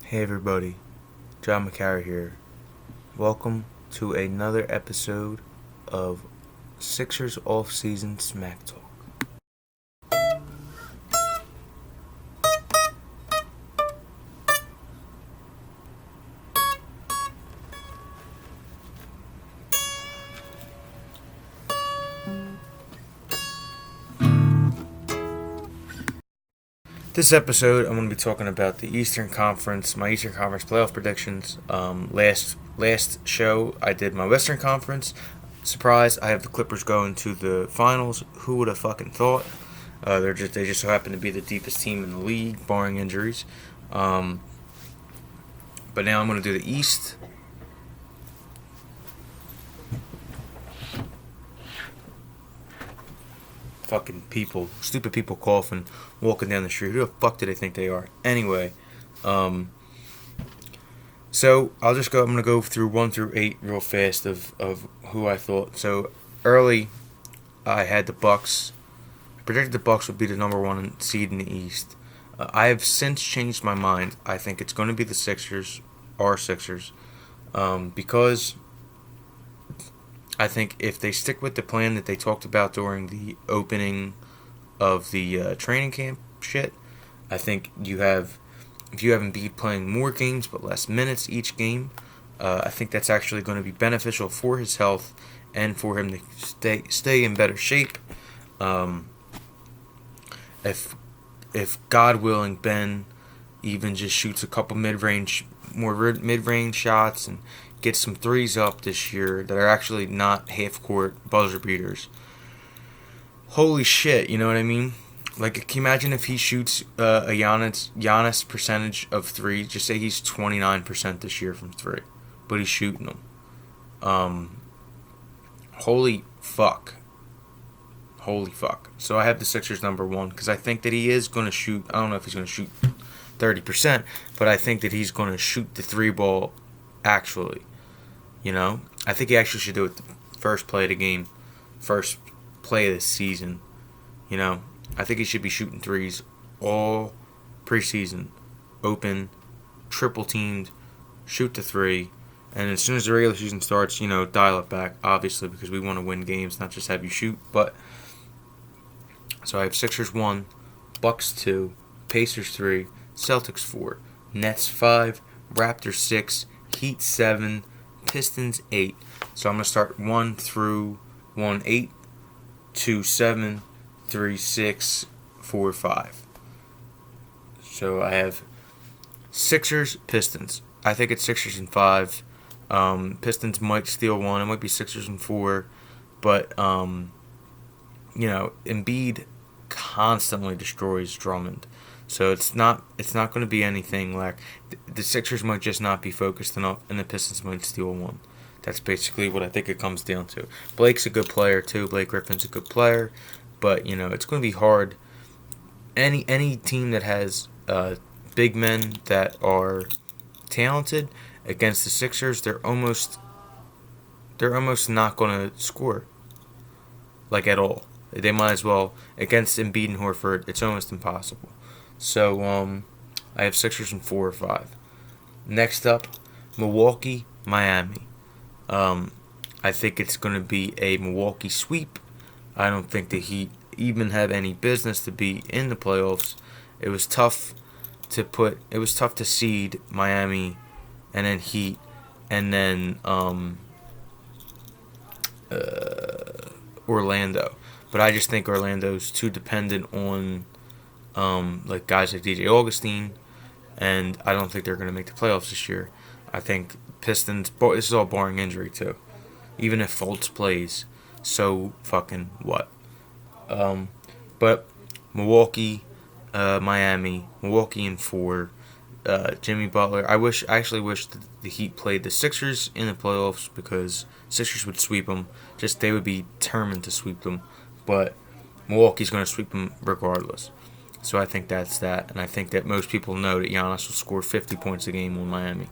Hey everybody, John McCarry here. Welcome to another episode of Sixers Offseason Smack Talk. This episode, I'm going to be talking about the Eastern Conference, my Eastern Conference playoff predictions. Last show, I did my Western Conference. Surprise! I have the Clippers going to the finals. Who would have fucking thought? They just so happen to be the deepest team in the league, barring injuries. But now I'm going to do the East. Fucking people, stupid people coughing, walking down the street. Who the fuck do they think they are? Anyway, so I'll just go. I'm gonna go through 1 through 8 real fast of who I thought. So early, I had the Bucks. I predicted the Bucks would be the number one seed in the East. I have since changed my mind. I think it's going to be the Sixers, our Sixers, because I think if they stick with the plan that they talked about during the opening of the training camp shit, I think if you have Embiid playing more games but less minutes each game, I think that's actually going to be beneficial for his health and for him to stay in better shape. If God willing, Ben even just shoots a couple more mid-range shots and get some threes up this year that are actually not half-court buzzer beaters. Holy shit, you know what I mean? Like, can you imagine if he shoots a Giannis percentage of threes? Just say he's 29% this year from three, but he's shooting them. Holy fuck. Holy fuck. So I have the Sixers number one because I think that he is going to shoot. I don't know if he's going to shoot 30%, but I think that he's going to shoot the three ball actually. You know? I think he actually should do it the first play of the game, first play of the season. You know? I think he should be shooting threes all preseason. Open, triple teamed, shoot the three. And as soon as the regular season starts, dial it back, obviously, because we want to win games, not just have you shoot. But so I have Sixers 1, Bucks 2, Pacers 3, Celtics 4, Nets 5, Raptors 6, Heat 7, Pistons 8. So I'm going to start 1 through 1, 8, 2, 7, 3, 6, 4, 5. So I have Sixers, Pistons. I think it's Sixers and 5. Pistons might steal 1. It might be Sixers and 4. But, Embiid constantly destroys Drummond. So it's not going to be anything like the Sixers might just not be focused enough, and the Pistons might steal 1. That's basically what I think it comes down to. Blake's a good player too. Blake Griffin's a good player, but it's going to be hard. Any team that has big men that are talented against the Sixers, they're almost not going to score like at all. They might as well against Embiid and Horford. It's almost impossible. So I have Sixers in 4 or 5. Next up, Milwaukee, Miami. I think it's going to be a Milwaukee sweep. I don't think the Heat even have any business to be in the playoffs. It was tough to seed Miami, and then Heat, and then Orlando. But I just think Orlando's too dependent on guys like DJ Augustine, and I don't think they're going to make the playoffs this year. I think Pistons, this is all barring injury too. Even if Fultz plays, so fucking what? But Milwaukee, Miami, Milwaukee in 4. Jimmy Butler. I actually wish the Heat played the Sixers in the playoffs because Sixers would sweep them. They would be determined to sweep them, but Milwaukee's going to sweep them regardless. So I think that's that, and I think that most people know that Giannis will score 50 points a game on Miami.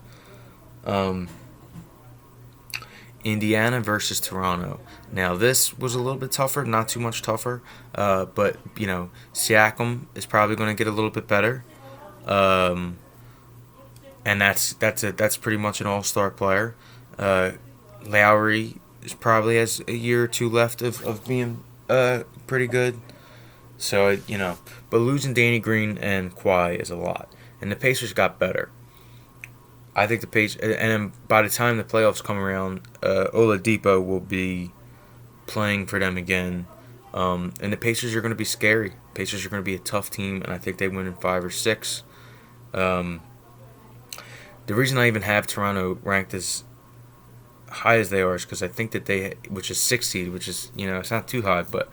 Indiana versus Toronto. Now this was a little bit tougher, not too much tougher, but Siakam is probably going to get a little bit better. and that's pretty much an all-star player. Uh, Lowry probably has a year or two left of being pretty good. So but losing Danny Green and Kawhi is a lot, and the Pacers got better. I think the Pacers, and then by the time the playoffs come around, Oladipo will be playing for them again, and the Pacers are going to be scary. Pacers are going to be a tough team, and I think they win in 5 or 6. Um, the reason I even have Toronto ranked as high as they are is because I think that which is 6th seed, which is it's not too high, but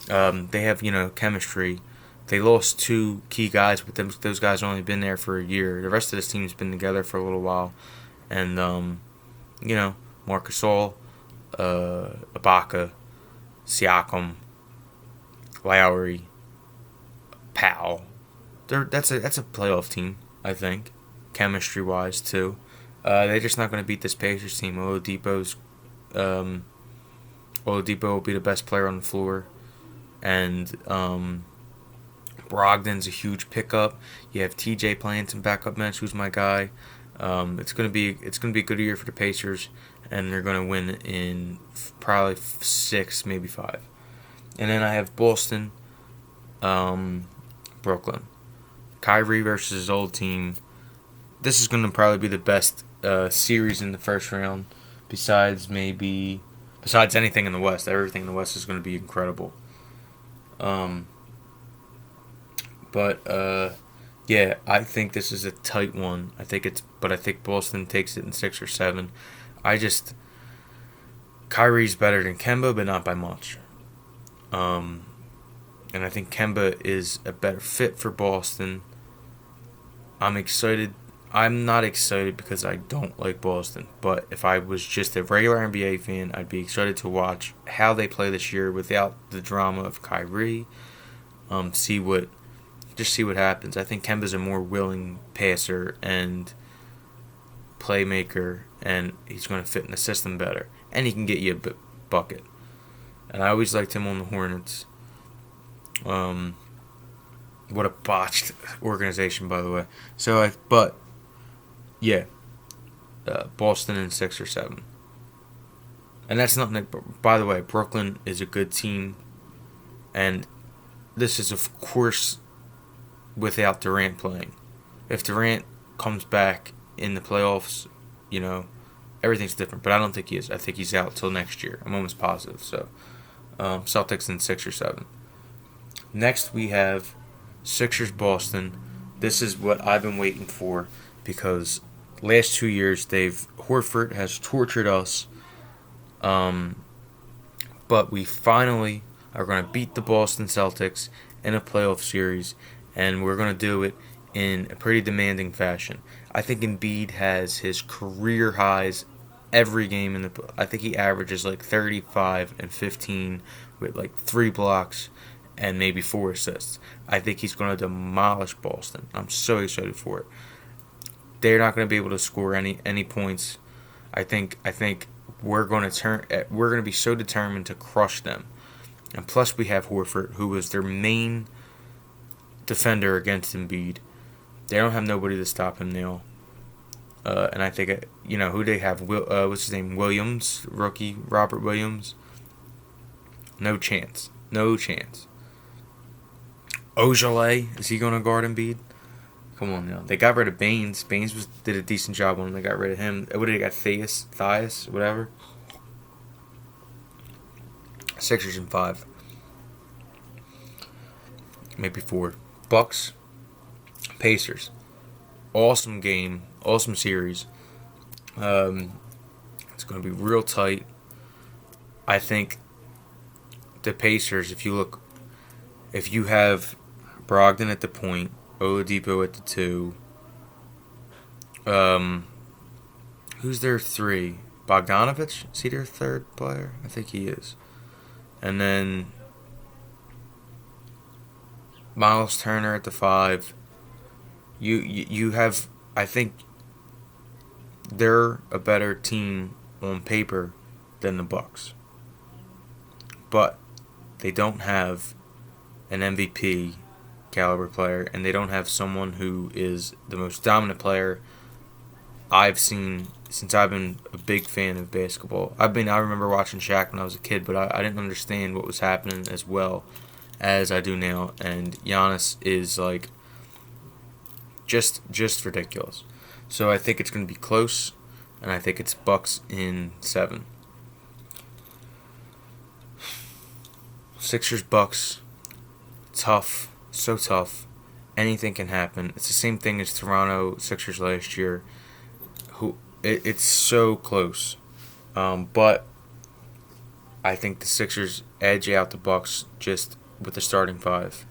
they have chemistry. They lost 2 key guys, but those guys only been there for a year. The rest of this team's been together for a little while, and Marc Gasol, Ibaka, Siakam, Lowry, Powell. That's a playoff team, I think, chemistry wise too. They're just not going to beat this Pacers team. Oladipo will be the best player on the floor, and Brogdon's a huge pickup. You have TJ playing some backup minutes, who's my guy. It's gonna be a good year for the Pacers, and they're gonna win in probably 6, maybe 5. And then I have Boston, Brooklyn, Kyrie versus his old team. This is gonna probably be the best series in the first round, besides anything in the West. Everything in the West is gonna be incredible. Yeah, I think this is a tight one. I think Boston takes it in 6 or 7. Kyrie's better than Kemba, but not by much. And I think Kemba is a better fit for Boston. I'm excited. I'm not excited because I don't like Boston, but if I was just a regular NBA fan, I'd be excited to watch how they play this year without the drama of Kyrie. See what happens. I think Kemba's a more willing passer and playmaker, and he's going to fit in the system better, and he can get you a bucket. And I always liked him on the Hornets. What a botched organization, by the way. Boston in 6 or 7. And that's nothing. By the way, Brooklyn is a good team, and this is, of course, without Durant playing. If Durant comes back in the playoffs, everything's different. But I don't think he is. I think he's out till next year. I'm almost positive. So, Celtics in 6 or 7. Next, we have Sixers Boston. This is what I've been waiting for because last 2 years Horford has tortured us. But we finally are going to beat the Boston Celtics in a playoff series, and we're going to do it in a pretty demanding fashion. I think Embiid has his career highs every game I think he averages like 35 and 15 with like 3 blocks and maybe 4 assists. I think he's going to demolish Boston. I'm so excited for it. They're not going to be able to score any points. I think we're going to be so determined to crush them. And plus we have Horford, who was their main defender against Embiid. They don't have nobody to stop him now. And I think, who they have, what's his name, Williams, rookie, Robert Williams. No chance. Ojale, is he going to guard Embiid? Come on now. They got rid of Baines. Baines did a decent job on him. They got rid of him. What did they got? Thias, whatever. Sixers in 5. Maybe 4. Bucks, Pacers. Awesome game. Awesome series. It's going to be real tight. I think the Pacers, if you have Brogdon at the point, Oladipo at the 2, who's their 3? Bogdanovich? Is he their 3rd player? I think he is. And then Miles Turner at the 5. You have, I think they're a better team on paper than the Bucks. But they don't have an MVP caliber player, and they don't have someone who is the most dominant player I've seen since I've been a big fan of basketball. I remember watching Shaq when I was a kid, but I didn't understand what was happening as well as I do now. And Giannis is like just ridiculous. So I think it's going to be close, and I think it's Bucks in 7. Sixers Bucks, tough, so tough. Anything can happen. It's the same thing as Toronto Sixers last year. It's so close, but I think the Sixers edge out the Bucks just with the starting 5.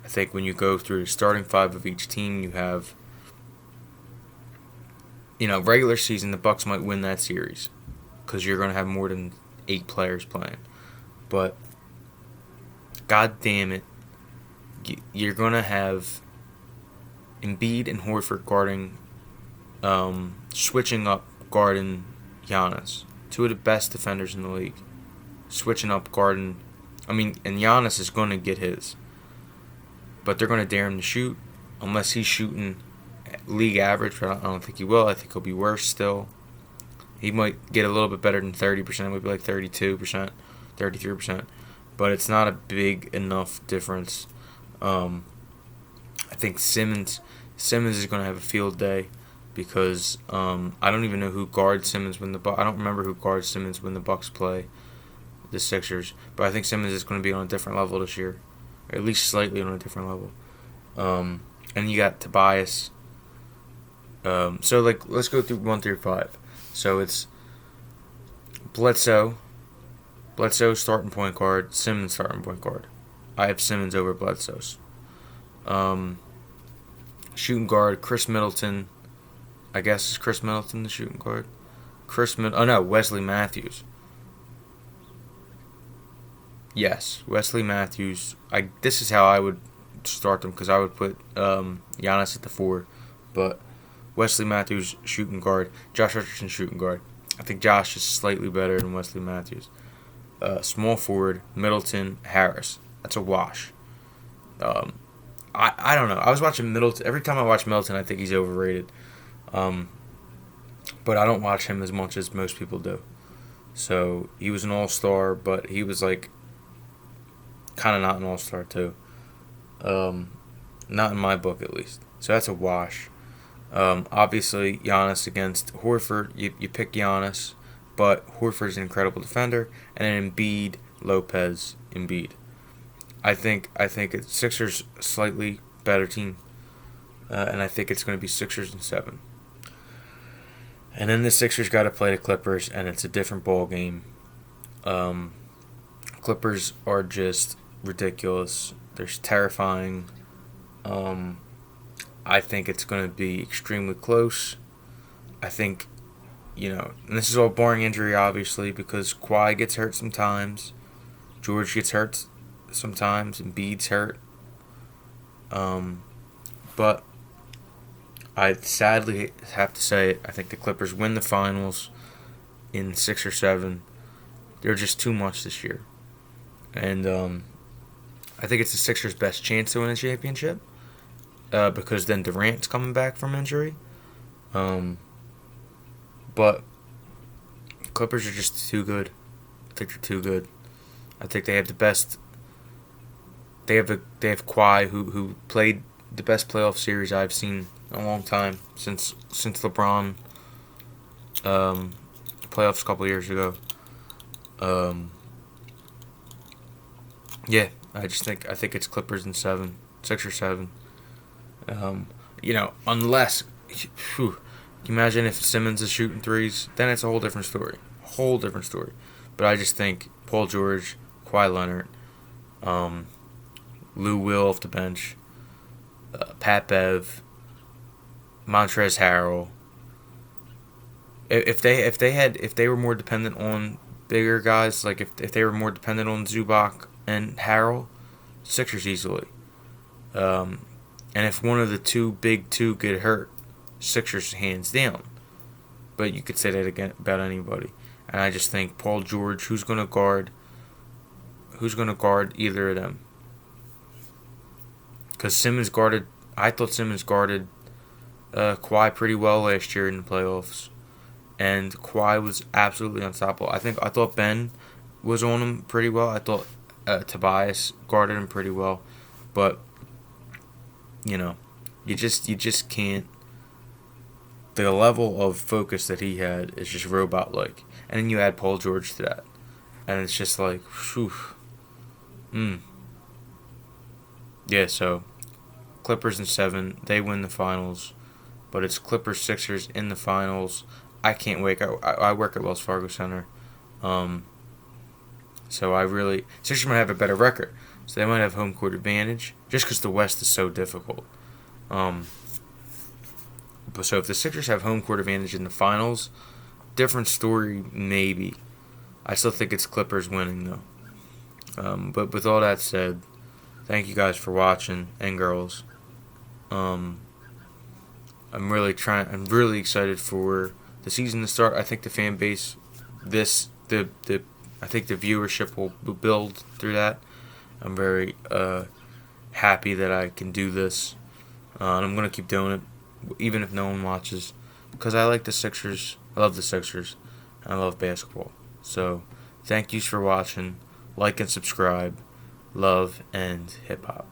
I think when you go through the starting 5 of each team, you have, regular season, the Bucks might win that series because you're going to have more than 8 players playing. But, god damn it, you're going to have Embiid and Horford guarding, switching up guarding Giannis. 2 of the best defenders in the league. Switching up guarding, and Giannis is going to get his. But they're going to dare him to shoot, unless he's shooting league average, but I don't think he will. I think he'll be worse still. He might get a little bit better than 30%, maybe like 32%, 33%. But it's not a big enough difference. I think Simmons is going to have a field day because I don't even know who guards Simmons when I don't remember who guards Simmons when the Bucks play the Sixers. But I think Simmons is going to be on a different level this year. Or at least slightly on a different level. And you got Tobias. So, let's go through 1 through 5. So, it's Bledsoe starting point guard, Simmons starting point guard. I have Simmons over Bledsoe's. Shooting guard, Chris Middleton. I guess is Chris Middleton the shooting guard? Wesley Matthews. Yes, Wesley Matthews. This is how I would start them because I would put Giannis at the 4, but Wesley Matthews shooting guard, Josh Richardson shooting guard. I think Josh is slightly better than Wesley Matthews. Small forward, Middleton, Harris. That's a wash. I don't know. I was watching Middleton. Every time I watch Middleton, I think he's overrated. But I don't watch him as much as most people do. So he was an all-star, but he was like kind of not an all-star too. Not in my book, at least. So that's a wash. Obviously, Giannis against Horford. You pick Giannis, but Horford's an incredible defender. And then Embiid, Lopez, Embiid. I think it's Sixers slightly better team. And I think it's going to be Sixers in 7. And then the Sixers got to play the Clippers, and it's a different ball game. Clippers are just ridiculous. They're terrifying. I think it's going to be extremely close. I think, and this is all barring injury, obviously, because Kawhi gets hurt sometimes. George gets hurt sometimes, and Embiid's hurt. But I sadly have to say it. I think the Clippers win the finals in 6 or 7. They're just too much this year. And I think it's the Sixers' best chance to win a championship because then Durant's coming back from injury. But Clippers are just too good. I think they're too good. I think they have the best. They have Kawhi who played the best playoff series I've seen in a long time since LeBron playoffs a couple years ago. Yeah, I think it's Clippers in 7, 6 or 7. Unless you imagine if Simmons is shooting threes, then it's a whole different story. But I just think Paul George, Kawhi Leonard, Lou Will off the bench, Pat Bev, Montrezl Harrell. If they were more dependent on bigger guys, like if they were more dependent on Zubac and Harrell, Sixers easily. And if one of the big two get hurt, Sixers hands down. But you could say that again about anybody. And I just think Paul George, who's gonna guard either of them? Because I thought Simmons guarded Kawhi pretty well last year in the playoffs, and Kawhi was absolutely unstoppable. I thought Ben was on him pretty well. I thought Tobias guarded him pretty well, but you know, you just can't. The level of focus that he had is just robot like, and then you add Paul George to that, and it's just like, whew, yeah. So Clippers in 7, they win the finals, but it's Clippers Sixers in the finals. I can't wait. I work at Wells Fargo Center, um, so I really Sixers might have a better record, so they might have home court advantage just because the West is so difficult. Um, but so if the Sixers have home court advantage in the finals, different story maybe. I still think it's Clippers winning though. But with all that said, thank you guys for watching and girls. Um, I'm really excited for the season to start. I think the fan base, I think the viewership will build through that. I'm very happy that I can do this, and I'm gonna keep doing it, even if no one watches, because I like the Sixers. I love the Sixers. I love basketball. So, thank yous for watching. Like and subscribe. Love and hip hop.